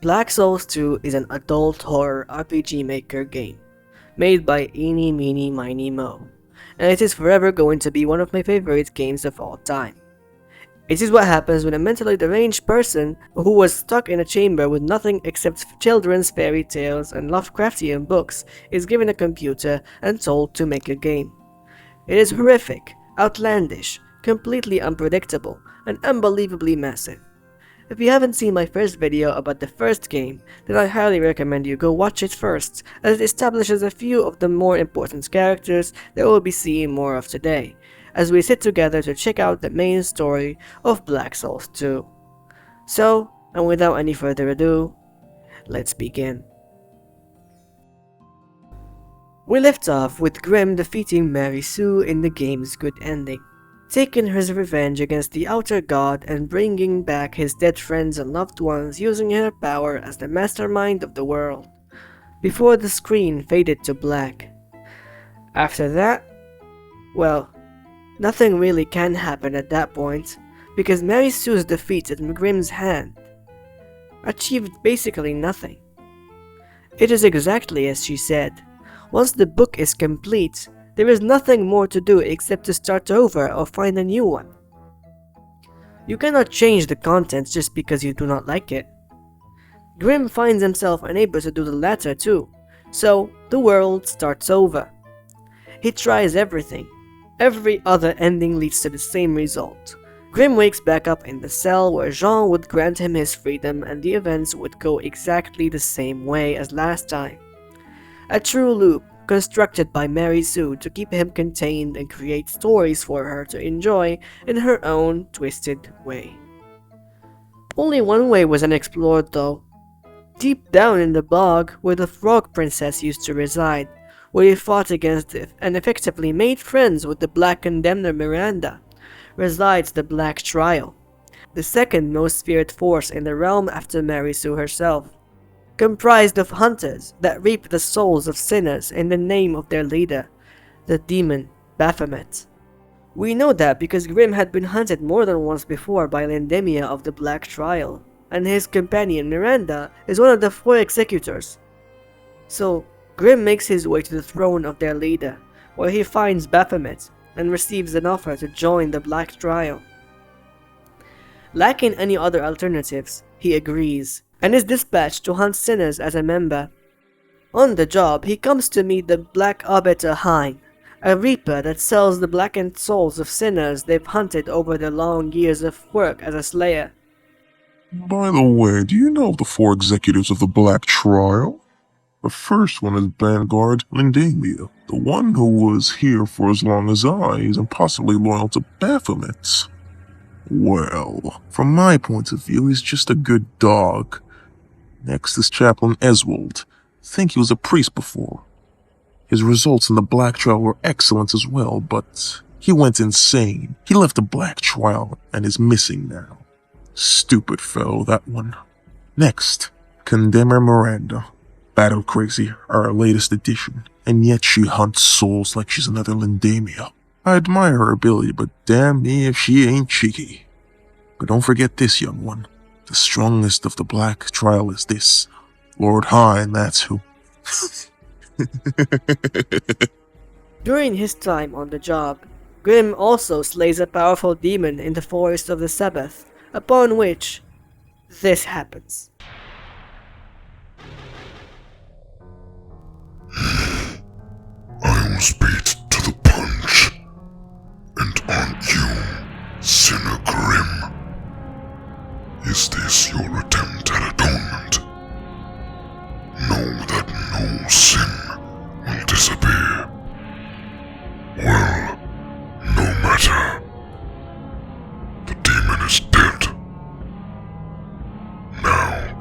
Black Souls 2 is an adult horror RPG Maker game, made by Eeny Meeny Miny Moe, and it is forever going to be one of my favorite games of all time. It is what happens when a mentally deranged person who was stuck in a chamber with nothing except children's fairy tales and Lovecraftian books is given a computer and told to make a game. It is horrific, outlandish, completely unpredictable, and unbelievably massive. If you haven't seen my first video about the first game, then I highly recommend you go watch it first, as it establishes a few of the more important characters that we'll be seeing more of today, as we sit together to check out the main story of Black Souls 2. So, and without any further ado, let's begin. We left off with Grimm defeating Mary Sue in the game's good ending, taking his revenge against the Outer God and bringing back his dead friends and loved ones using her power as the mastermind of the world, before the screen faded to black. After that, well, nothing really can happen at that point, because Mary Sue's defeat at Grimm's hand achieved basically nothing. It is exactly as she said. Once the book is complete, there is nothing more to do except to start over or find a new one. You cannot change the contents just because you do not like it. Grimm finds himself unable to do the latter too, so the world starts over. He tries everything. Every other ending leads to the same result. Grimm wakes back up in the cell where Jean would grant him his freedom, and the events would go exactly the same way as last time. A true loop, constructed by Mary Sue to keep him contained and create stories for her to enjoy in her own twisted way. Only one way was unexplored though. Deep down in the bog where the Frog Princess used to reside, where he fought against it and effectively made friends with the Black Condemner Miranda, resides the Black Trial, the second most feared force in the realm after Mary Sue herself, comprised of hunters that reap the souls of sinners in the name of their leader, the demon Baphomet. We know that because Grimm had been hunted more than once before by Lendemia of the Black Trial, and his companion Miranda is one of the 4 executors. So, Grimm makes his way to the throne of their leader, where he finds Baphomet and receives an offer to join the Black Trial. Lacking any other alternatives, he agrees, and is dispatched to hunt sinners as a member. On the job, he comes to meet the Black Arbiter Hein, a reaper that sells the blackened souls of sinners they've hunted over their long years of work as a slayer. By the way, do you know the 4 executives of the Black Trial? The first one is Vanguard Lendemia, the one who was here for as long as I is and possibly loyal to Baphomet. Well, from my point of view, he's just a good dog. Next is Chaplain Eswold. Think he was a priest before. His results in the Black Trial were excellent as well, but he went insane. He left the Black Trial and is missing now. Stupid fellow, that one. Next, Condemner Miranda. Battle crazy, our latest addition, and yet she hunts souls like she's another Lendemia. I admire her ability, but damn me if she ain't cheeky. But don't forget this, young one. The strongest of the Black Trial is this. Lord Hein, that's who. During his time on the job, Grimm also slays a powerful demon in the Forest of the Sabbath, upon which this happens. I was beat to the punch. And aren't you, Sinner Grimm? Is this your attempt at atonement? Know that no sin will disappear. Well, no matter. The demon is dead. Now,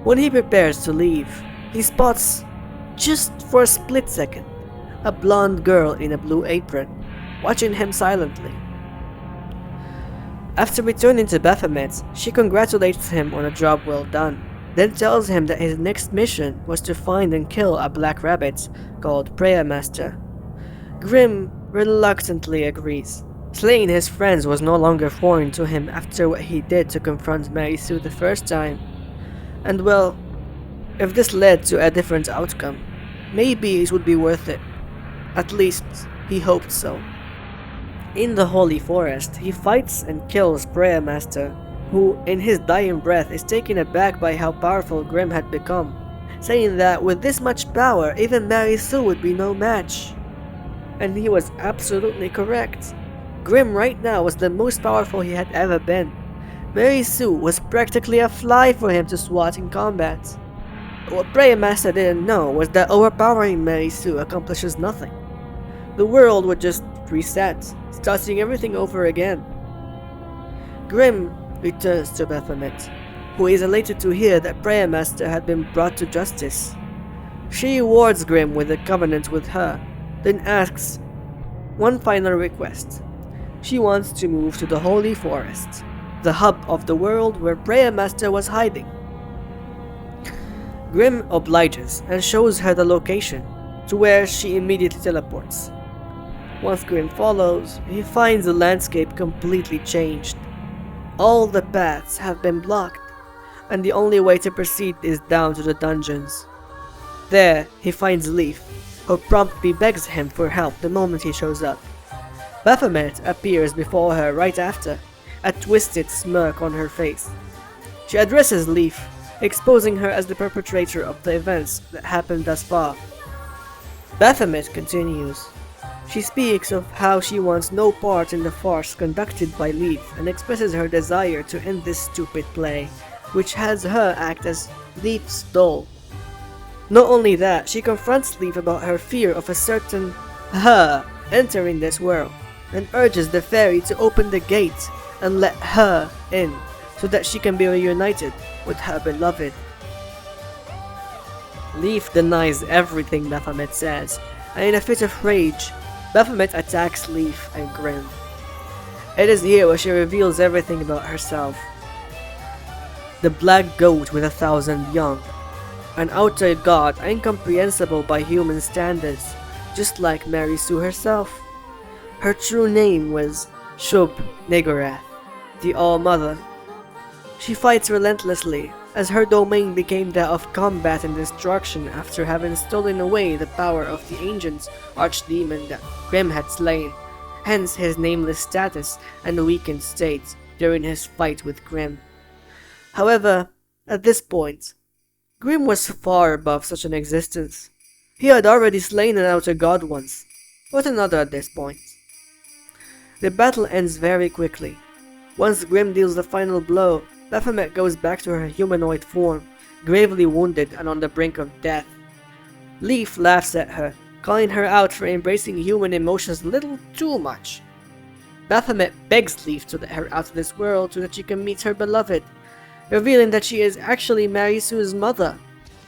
When he prepares to leave, he spots, just for a split second, a blonde girl in a blue apron, watching him silently. After returning to Baphomet, she congratulates him on a job well done, then tells him that his next mission was to find and kill a black rabbit called Prayermaster. Grimm reluctantly agrees. Slaying his friends was no longer foreign to him after what he did to confront Mary Sue the first time. And well, if this led to a different outcome, maybe it would be worth it. At least, he hoped so. In the Holy Forest, he fights and kills Prayermaster, who, in his dying breath, is taken aback by how powerful Grimm had become, saying that with this much power, even Mary Sue would be no match. And he was absolutely correct. Grimm right now was the most powerful he had ever been. Mary Sue was practically a fly for him to swat in combat. What Prayermaster didn't know was that overpowering Mary Sue accomplishes nothing. The world would just reset, starting everything over again. Grimm returns to Baphomet, who is elated to hear that Prayermaster had been brought to justice. She rewards Grimm with a covenant with her, then asks one final request. She wants to move to the Holy Forest, the hub of the world where Prayermaster was hiding. Grimm obliges and shows her the location, to where she immediately teleports. Once Grimm follows, he finds the landscape completely changed. All the paths have been blocked, and the only way to proceed is down to the dungeons. There, he finds Leaf, who promptly begs him for help the moment he shows up. Baphomet appears before her right after, a twisted smirk on her face. She addresses Leaf, exposing her as the perpetrator of the events that happened thus far. Baphomet continues. She speaks of how she wants no part in the farce conducted by Leaf and expresses her desire to end this stupid play, which has her act as Leaf's doll. Not only that, she confronts Leaf about her fear of a certain her entering this world, and urges the fairy to open the gate and let her in, so that she can be reunited with her beloved. Leaf denies everything Baphomet says, and in a fit of rage, Baphomet attacks Leaf and Grimm. It is here where she reveals everything about herself. The black goat with 1,000 young, an outer god incomprehensible by human standards, just like Mary Sue herself. Her true name was Shub-Niggurath, the All-Mother. She fights relentlessly, as her domain became that of combat and destruction after having stolen away the power of the ancient archdemon that Grimm had slain, hence his nameless status and weakened state during his fight with Grimm. However, at this point, Grimm was far above such an existence. He had already slain an outer god once, what another at this point. The battle ends very quickly. Once Grimm deals the final blow, Baphomet goes back to her humanoid form, gravely wounded and on the brink of death. Leaf laughs at her, calling her out for embracing human emotions a little too much. Baphomet begs Leaf to let her out of this world so that she can meet her beloved, revealing that she is actually Mary Sue's mother,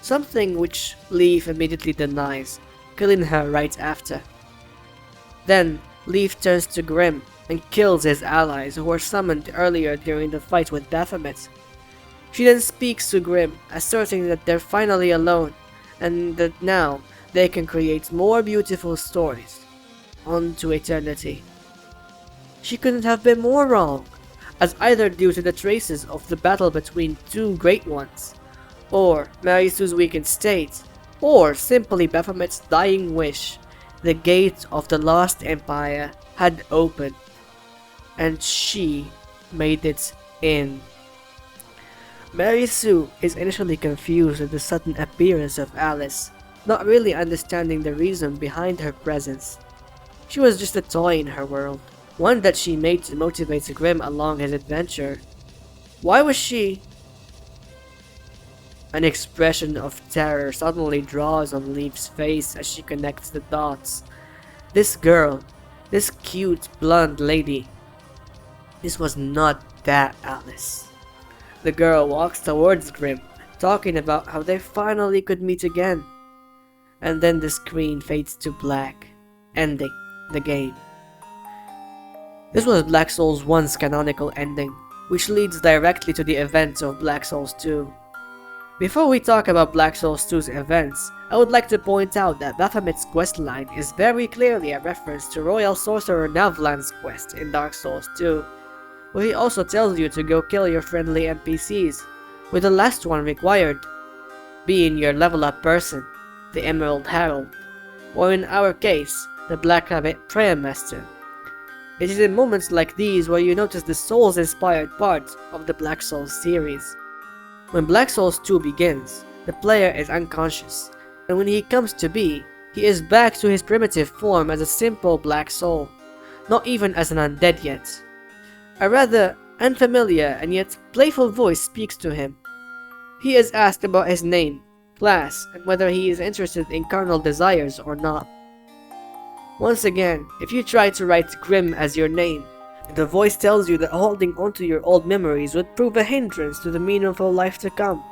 something which Leaf immediately denies, killing her right after. Then, Leaf turns to Grimm and kills his allies who were summoned earlier during the fight with Baphomet. She then speaks to Grimm, asserting that they're finally alone, and that now they can create more beautiful stories. On to eternity. She couldn't have been more wrong, as either due to the traces of the battle between two great ones, or Mary Sue's weakened state, or simply Baphomet's dying wish, the gate of the lost empire had opened, and she made it in. Mary Sue is initially confused at the sudden appearance of Alice, not really understanding the reason behind her presence. She was just a toy in her world, one that she made to motivate Grimm along his adventure. Why was she? An expression of terror suddenly draws on Leaf's face as she connects the dots. This girl, this cute blonde lady, this was not that Alice. The girl walks towards Grimm, talking about how they finally could meet again. And then the screen fades to black, ending the game. This was Black Souls 1's canonical ending, which leads directly to the events of Black Souls 2. Before we talk about Black Souls 2's events, I would like to point out that Baphomet's questline is very clearly a reference to Royal Sorcerer Navlan's quest in Dark Souls 2, where he also tells you to go kill your friendly NPCs, with the last one required being your level up person, the Emerald Herald, or in our case, the Black Rabbit Prayer Master. It is in moments like these where you notice the Souls-inspired part of the Black Souls series. When Black Souls 2 begins, the player is unconscious, and when he comes to be, he is back to his primitive form as a simple black soul, not even as an undead yet. A rather unfamiliar and yet playful voice speaks to him. He is asked about his name, class, and whether he is interested in carnal desires or not. Once again, if you try to write Grimm as your name, the voice tells you that holding onto your old memories would prove a hindrance to the meaningful life to come,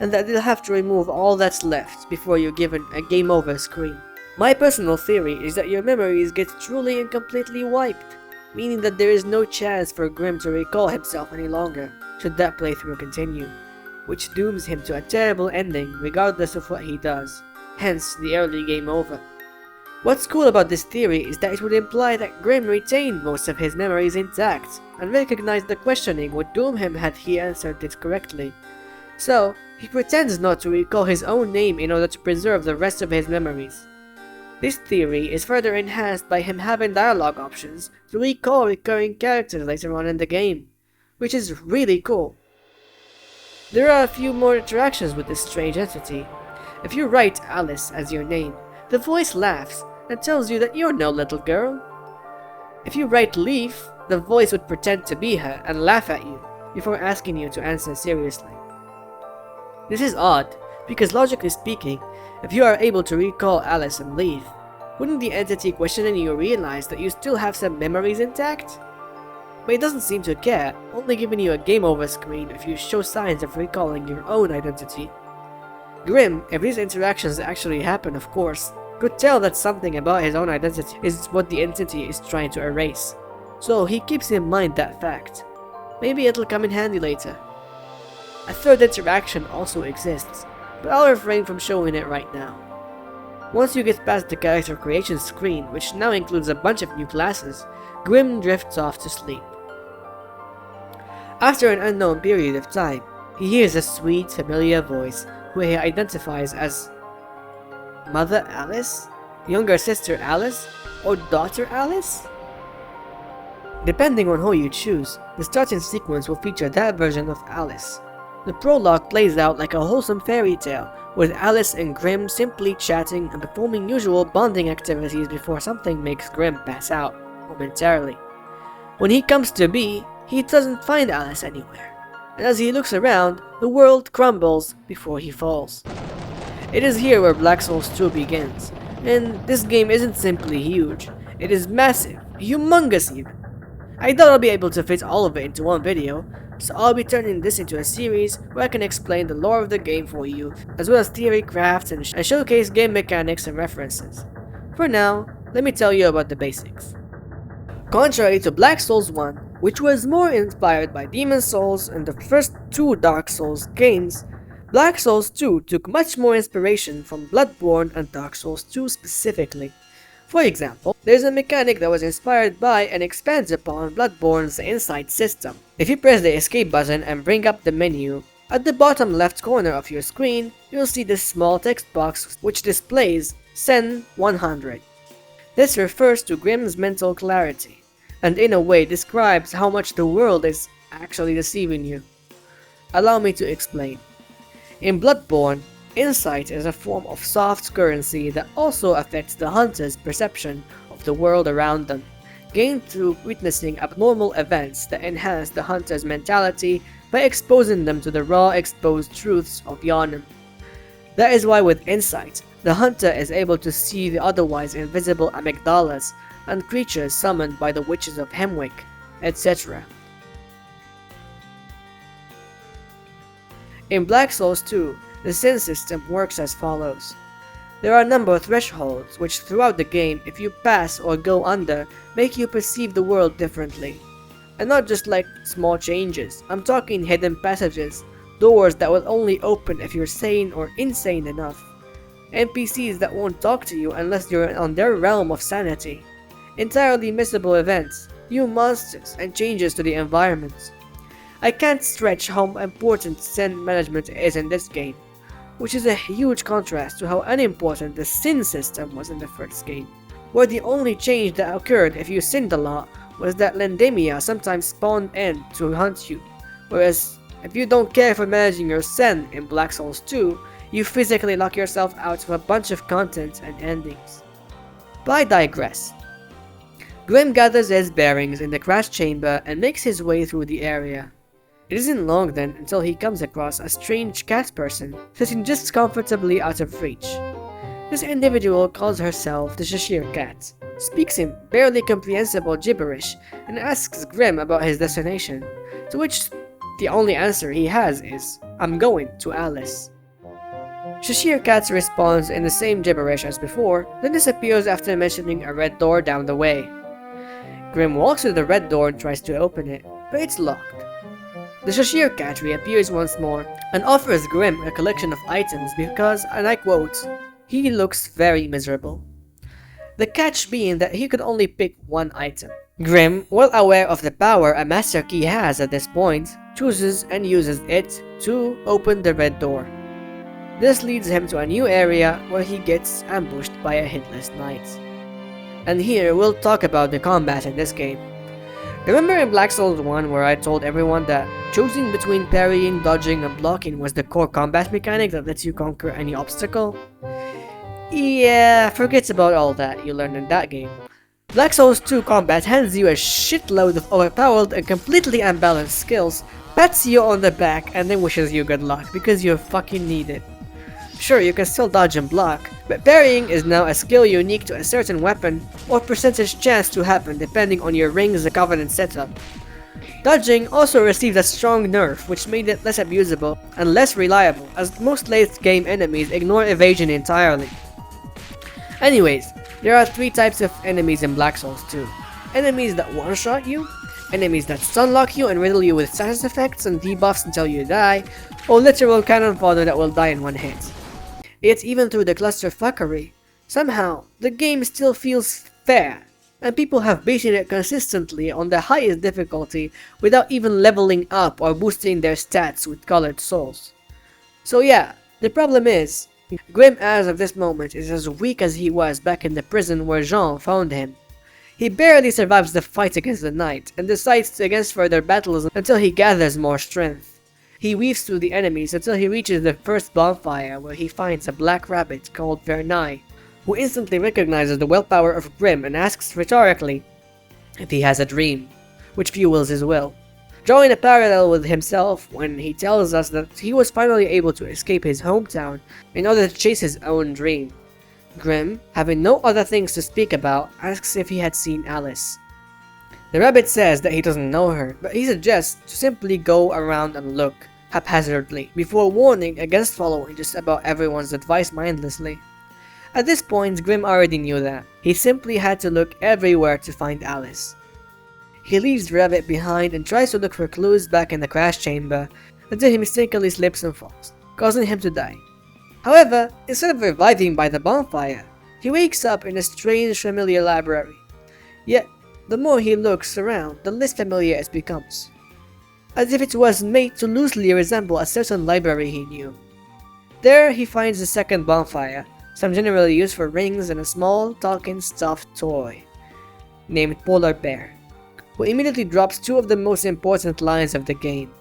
and that you'll have to remove all that's left before you're given a game over screen. My personal theory is that your memories get truly and completely wiped, meaning that there is no chance for Grimm to recall himself any longer, should that playthrough continue, which dooms him to a terrible ending regardless of what he does, hence the early game over. What's cool about this theory is that it would imply that Grimm retained most of his memories intact, and recognized the questioning would doom him had he answered it correctly. So, he pretends not to recall his own name in order to preserve the rest of his memories. This theory is further enhanced by him having dialogue options to recall recurring characters later on in the game, which is really cool. There are a few more interactions with this strange entity. If you write Alice as your name, the voice laughs and tells you that you're no little girl. If you write Leaf, the voice would pretend to be her and laugh at you before asking you to answer seriously. This is odd, because logically speaking, if you are able to recall Alice and Leaf, wouldn't the entity questioning you realize that you still have some memories intact? But it doesn't seem to care, only giving you a game over screen if you show signs of recalling your own identity. Grimm, if these interactions actually happen of course, could tell that something about his own identity is what the entity is trying to erase, so he keeps in mind that fact. Maybe it'll come in handy later. A third interaction also exists, but I'll refrain from showing it right now. Once you get past the character creation screen, which now includes a bunch of new classes, Grimm drifts off to sleep. After an unknown period of time, he hears a sweet, familiar voice who he identifies as Mother Alice, Younger Sister Alice, or Daughter Alice? Depending on who you choose, the starting sequence will feature that version of Alice. The prologue plays out like a wholesome fairy tale, with Alice and Grimm simply chatting and performing usual bonding activities before something makes Grimm pass out, momentarily. When he comes to be, he doesn't find Alice anywhere, and as he looks around, the world crumbles before he falls. It is here where Black Souls 2 begins, and this game isn't simply huge, it is massive, humongous even. I doubt I'll be able to fit all of it into one video, so I'll be turning this into a series where I can explain the lore of the game for you, as well as theory crafts and showcase game mechanics and references. For now, let me tell you about the basics. Contrary to Black Souls 1, which was more inspired by Demon Souls and the first two Dark Souls games, Black Souls 2 took much more inspiration from Bloodborne and Dark Souls 2 specifically. For example, there's a mechanic that was inspired by and expands upon Bloodborne's Insight system. If you press the escape button and bring up the menu, at the bottom left corner of your screen, you'll see this small text box which displays Sen 100. This refers to Grimm's mental clarity, and in a way describes how much the world is actually deceiving you. Allow me to explain. In Bloodborne, insight is a form of soft currency that also affects the hunter's perception of the world around them, gained through witnessing abnormal events that enhance the hunter's mentality by exposing them to the raw exposed truths of Yharnam. That is why with insight, the hunter is able to see the otherwise invisible amygdalas and creatures summoned by the witches of Hemwick, etc. In Black Souls 2, the sin system works as follows. There are a number of thresholds which throughout the game, if you pass or go under, make you perceive the world differently. And not just like small changes, I'm talking hidden passages, doors that will only open if you're sane or insane enough. NPCs that won't talk to you unless you're on their realm of sanity. Entirely missable events, new monsters, and changes to the environment. I can't stretch how important sin management is in this game, which is a huge contrast to how unimportant the sin system was in the first game, where the only change that occurred if you sinned a lot was that Lendemia sometimes spawned in to hunt you, whereas if you don't care for managing your sin in Black Souls 2, you physically lock yourself out of a bunch of content and endings. But I digress. Grimm gathers his bearings in the crash chamber and makes his way through the area. It isn't long then until he comes across a strange cat person sitting just comfortably out of reach. This individual calls herself the Cheshire Cat, speaks in barely comprehensible gibberish, and asks Grimm about his destination, to which the only answer he has is, "I'm going to Alice." Cheshire Cat responds in the same gibberish as before, then disappears after mentioning a red door down the way. Grimm walks to the red door and tries to open it, but it's locked. The Cheshire Cat reappears once more and offers Grimm a collection of items because, and I quote, "he looks very miserable." The catch being that he could only pick one item. Grimm, well aware of the power a Master Key has at this point, chooses and uses it to open the red door. This leads him to a new area where he gets ambushed by a hitless knight. And here we'll talk about the combat in this game. Remember in Black Souls 1 where I told everyone that choosing between parrying, dodging, and blocking was the core combat mechanic that lets you conquer any obstacle? Yeah, forget about all that you learned in that game. Black Souls 2 combat hands you a shitload of overpowered and completely unbalanced skills, pats you on the back, and then wishes you good luck because you fucking need it. Sure, you can still dodge and block, but parrying is now a skill unique to a certain weapon, or percentage chance to happen depending on your Rings of Covenant setup. Dodging also received a strong nerf, which made it less abusable and less reliable, as most late game enemies ignore evasion entirely. Anyways, there are three types of enemies in Black Souls 2. Enemies that one-shot you, enemies that stun-lock you and riddle you with status effects and debuffs until you die, or literal cannon fodder that will die in one hit. Yet even through the clusterfuckery, somehow, the game still feels fair, and people have beaten it consistently on the highest difficulty without even leveling up or boosting their stats with colored souls. So yeah, the problem is, Grimm as of this moment is as weak as he was back in the prison where Jean found him. He barely survives the fight against the knight, and decides against further battles until he gathers more strength. He weaves through the enemies until he reaches the first bonfire where he finds a black rabbit called Vernai, who instantly recognizes the willpower of Grimm and asks rhetorically if he has a dream, which fuels his will. Drawing a parallel with himself when he tells us that he was finally able to escape his hometown in order to chase his own dream. Grimm, having no other things to speak about, asks if he had seen Alice. The rabbit says that he doesn't know her, but he suggests to simply go around and look, haphazardly, before warning against following just about everyone's advice mindlessly. At this point, Grimm already knew that. He simply had to look everywhere to find Alice. He leaves the rabbit behind and tries to look for clues back in the crash chamber, until he mistakenly slips and falls, causing him to die. However, instead of reviving by the bonfire, he wakes up in a strange familiar library. Yet, the more he looks around, the less familiar it becomes, as if it was made to loosely resemble a certain library he knew. There he finds the second bonfire, some generally used for rings, and a small, talking stuffed toy, named Polar Bear, who immediately drops two of the most important lines of the game.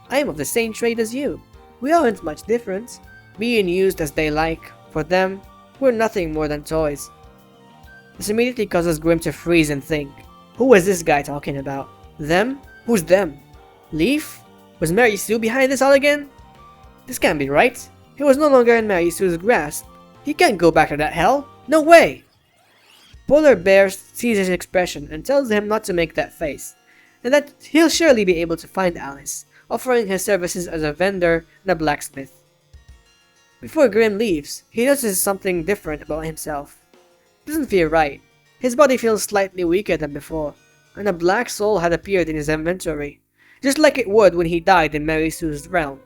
"I am of the same trade as you. We aren't much different. Being used as they like, for them, we're nothing more than toys." This immediately causes Grimm to freeze and think, who is this guy talking about? Them? Who's them? Leaf? Was Mary Sue behind this all again? This can't be right. He was no longer in Mary Sue's grasp. He can't go back to that hell. No way! Polar Bear sees his expression and tells him not to make that face, and that he'll surely be able to find Alice, offering his services as a vendor and a blacksmith. Before Grimm leaves, he notices something different about himself. It doesn't feel right. His body feels slightly weaker than before, and a black soul had appeared in his inventory, just like it would when he died in Mary Sue's realm.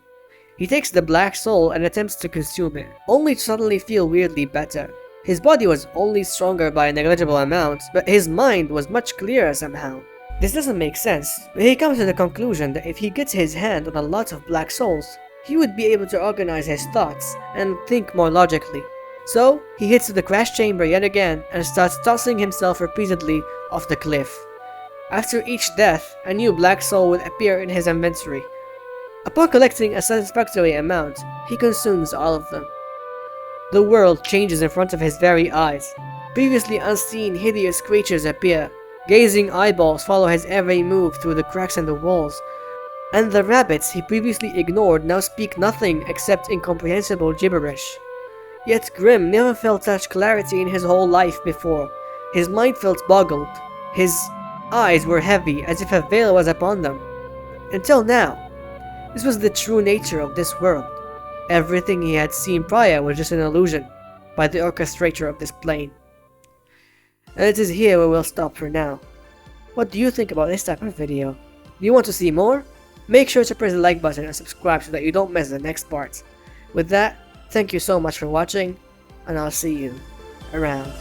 He takes the black soul and attempts to consume it, only to suddenly feel weirdly better. His body was only stronger by a negligible amount, but his mind was much clearer somehow. This doesn't make sense, but he comes to the conclusion that if he gets his hand on a lot of black souls, he would be able to organize his thoughts and think more logically. So, he hits the crash chamber yet again and starts tossing himself repeatedly off the cliff. After each death, a new black soul would appear in his inventory. Upon collecting a satisfactory amount, he consumes all of them. The world changes in front of his very eyes. Previously unseen hideous creatures appear. Gazing eyeballs follow his every move through the cracks in the walls. And the rabbits he previously ignored now speak nothing except incomprehensible gibberish. Yet Grimm never felt such clarity in his whole life before. His mind felt boggled. His eyes were heavy, as if a veil was upon them. Until now. This was the true nature of this world. Everything he had seen prior was just an illusion by the orchestrator of this plane. And it is here where we'll stop for now. What do you think about this type of video? Do you want to see more? Make sure to press the like button and subscribe so that you don't miss the next part. With that, thank you so much for watching, and I'll see you around.